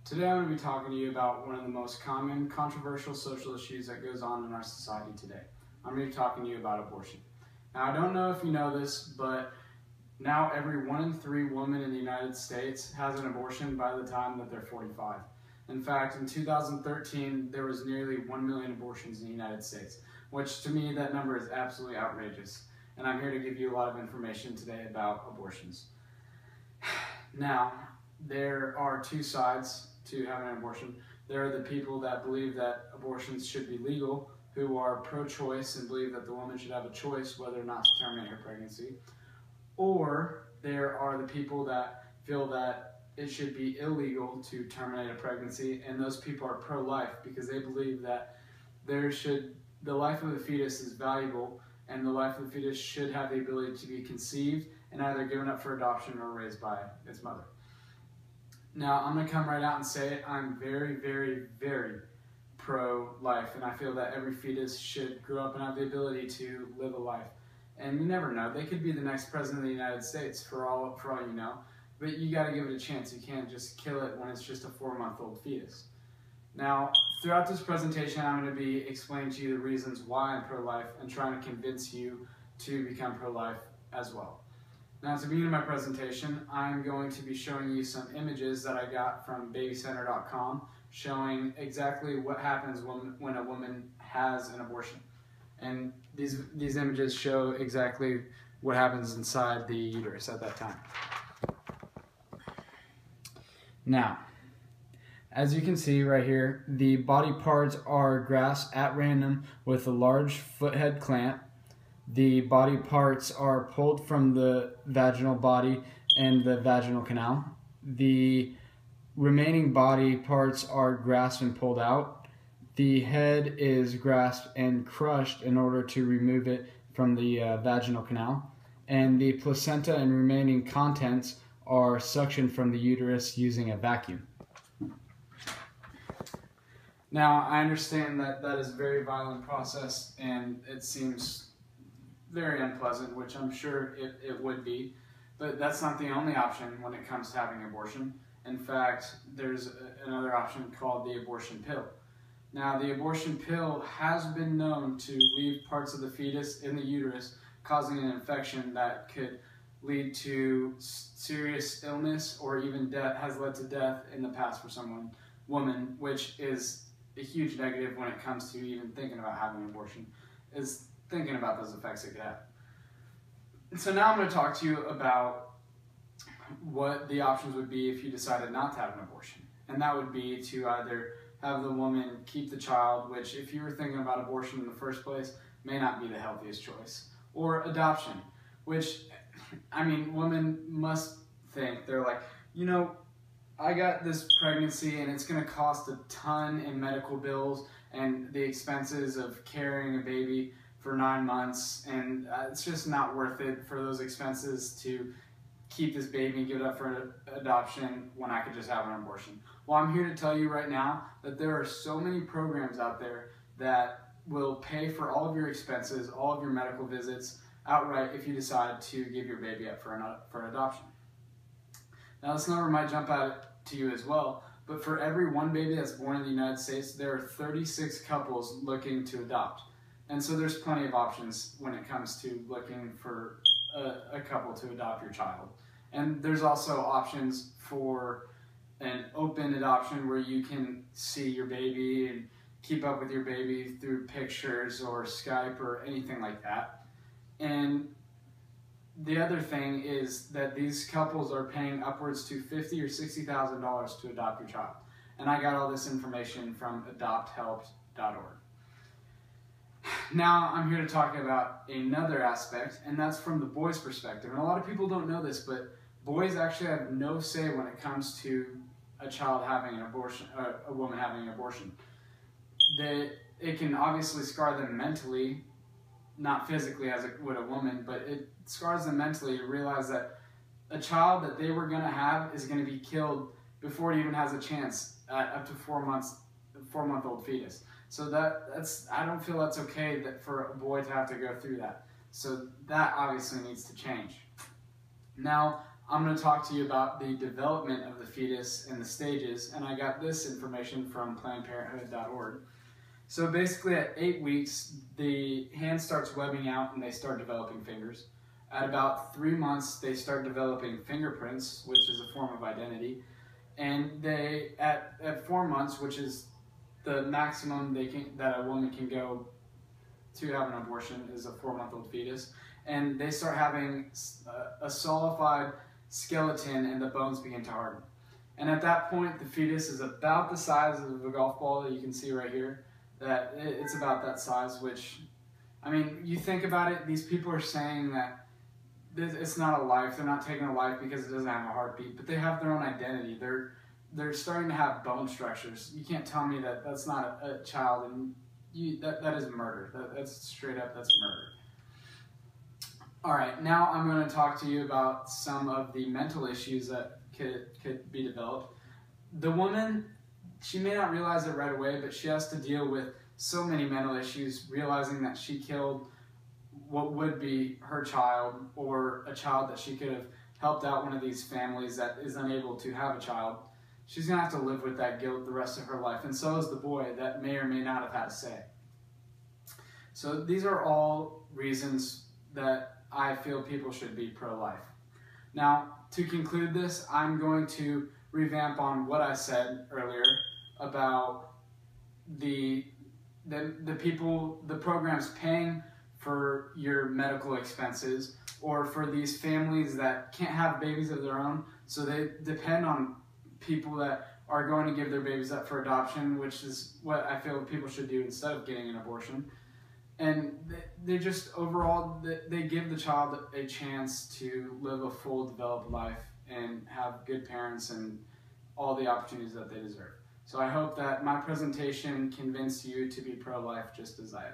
Today I'm going to be talking to you about one of the most common controversial social issues that goes on in our society today. I'm going to be talking to you about abortion. Now, I don't know if you know this, but now every 1 in 3 women in the United States has an abortion by the time that they're 45. In fact, in 2013, there was nearly 1 million abortions in the United States, which to me, that number is absolutely outrageous. And I'm here to give you a lot of information today about abortions. Now, there are two sides to having an abortion. There are the people that believe that abortions should be legal, who are pro-choice and believe that the woman should have a choice whether or not to terminate her pregnancy. Or there are the people that feel that it should be illegal to terminate a pregnancy, and those people are pro-life because they believe that the life of the fetus is valuable, and the life of the fetus should have the ability to be conceived and either given up for adoption or raised by its mother. Now, I'm going to come right out and say it. I'm very, very, very pro-life, and I feel that every fetus should grow up and have the ability to live a life. And you never know. They could be the next president of the United States for all you know. But you got to give it a chance. You can't just kill it when it's just a 4-month-old fetus. Now, throughout this presentation, I'm going to be explaining to you the reasons why I'm pro-life and trying to convince you to become pro-life as well. Now, to begin my presentation, I'm going to be showing you some images that I got from babycenter.com showing exactly what happens when a woman has an abortion. And these images show exactly what happens inside the uterus at that time. Now, as you can see right here, the body parts are grasped at random with a large foothead clamp. The body parts are pulled from the vaginal body and the vaginal canal. The remaining body parts are grasped and pulled out. The head is grasped and crushed in order to remove it from the vaginal canal. And the placenta and remaining contents are suctioned from the uterus using a vacuum. Now, I understand that that is a very violent process and it seems very unpleasant, which I'm sure it would be, but that's not the only option when it comes to having an abortion. In fact, there's another option called the abortion pill. Now, the abortion pill has been known to leave parts of the fetus in the uterus, causing an infection that could lead to serious illness or even death, has led to death in the past for woman, which is a huge negative when it comes to even thinking about having an abortion, is thinking about those effects it could have. And so now I'm going to talk to you about what the options would be if you decided not to have an abortion. And that would be to either have the woman keep the child, which if you were thinking about abortion in the first place, may not be the healthiest choice. Or adoption, which, I mean, women must think, they're like, you know, I got this pregnancy and it's going to cost a ton in medical bills and the expenses of carrying a baby for 9 months, and it's just not worth it for those expenses to keep this baby and give it up for adoption when I could just have an abortion. Well, I'm here to tell you right now that there are so many programs out there that will pay for all of your expenses, all of your medical visits outright if you decide to give your baby up for an adoption. Now, this number might jump out to you as well, but for every one baby that's born in the United States, there are 36 couples looking to adopt. And so there's plenty of options when it comes to looking for a couple to adopt your child. And there's also options for an open adoption where you can see your baby and keep up with your baby through pictures or Skype or anything like that. And the other thing is that these couples are paying upwards to $50,000 or $60,000 to adopt your child. And I got all this information from adopthelp.org. Now I'm here to talk about another aspect, and that's from the boy's perspective. And a lot of people don't know this, but boys actually have no say when it comes to a child having an abortion, a woman having an abortion. It can obviously scar them mentally, not physically as it would a woman, but it scars them mentally to realize that a child that they were going to have is going to be killed before it even has a chance at up to 4 months, 4-month-old fetus. So I don't feel that's okay that for a boy to have to go through that. So that obviously needs to change. Now, I'm going to talk to you about the development of the fetus and the stages, and I got this information from PlannedParenthood.org. So basically at 8 weeks, the hand starts webbing out and they start developing fingers. At about 3 months, they start developing fingerprints, which is a form of identity. And they, at 4 months, which is the maximum that a woman can go to have an abortion, is a 4-month-old fetus. And they start having a solidified skeleton and the bones begin to harden. And at that point, the fetus is about the size of a golf ball that you can see right here. That it's about that size, which, I mean, you think about it, these people are saying that it's not a life, they're not taking a life because it doesn't have a heartbeat, but they have their own identity. They're starting to have bone structures. You can't tell me that that's not a child, and that is murder. That's straight up, that's murder. All right, now I'm going to talk to you about some of the mental issues that could be developed. The woman, she may not realize it right away, but she has to deal with so many mental issues, realizing that she killed what would be her child, or a child that she could have helped out one of these families that is unable to have a child. She's going to have to live with that guilt the rest of her life, and so is the boy that may or may not have had a say. So these are all reasons that I feel people should be pro-life. Now, to conclude this, I'm going to revamp on what I said earlier about the programs paying for your medical expenses, or for these families that can't have babies of their own, so they depend on people that are going to give their babies up for adoption, which is what I feel people should do instead of getting an abortion. And they just, overall, they give the child a chance to live a full, developed life and have good parents and all the opportunities that they deserve. So I hope that my presentation convinced you to be pro-life just as I am.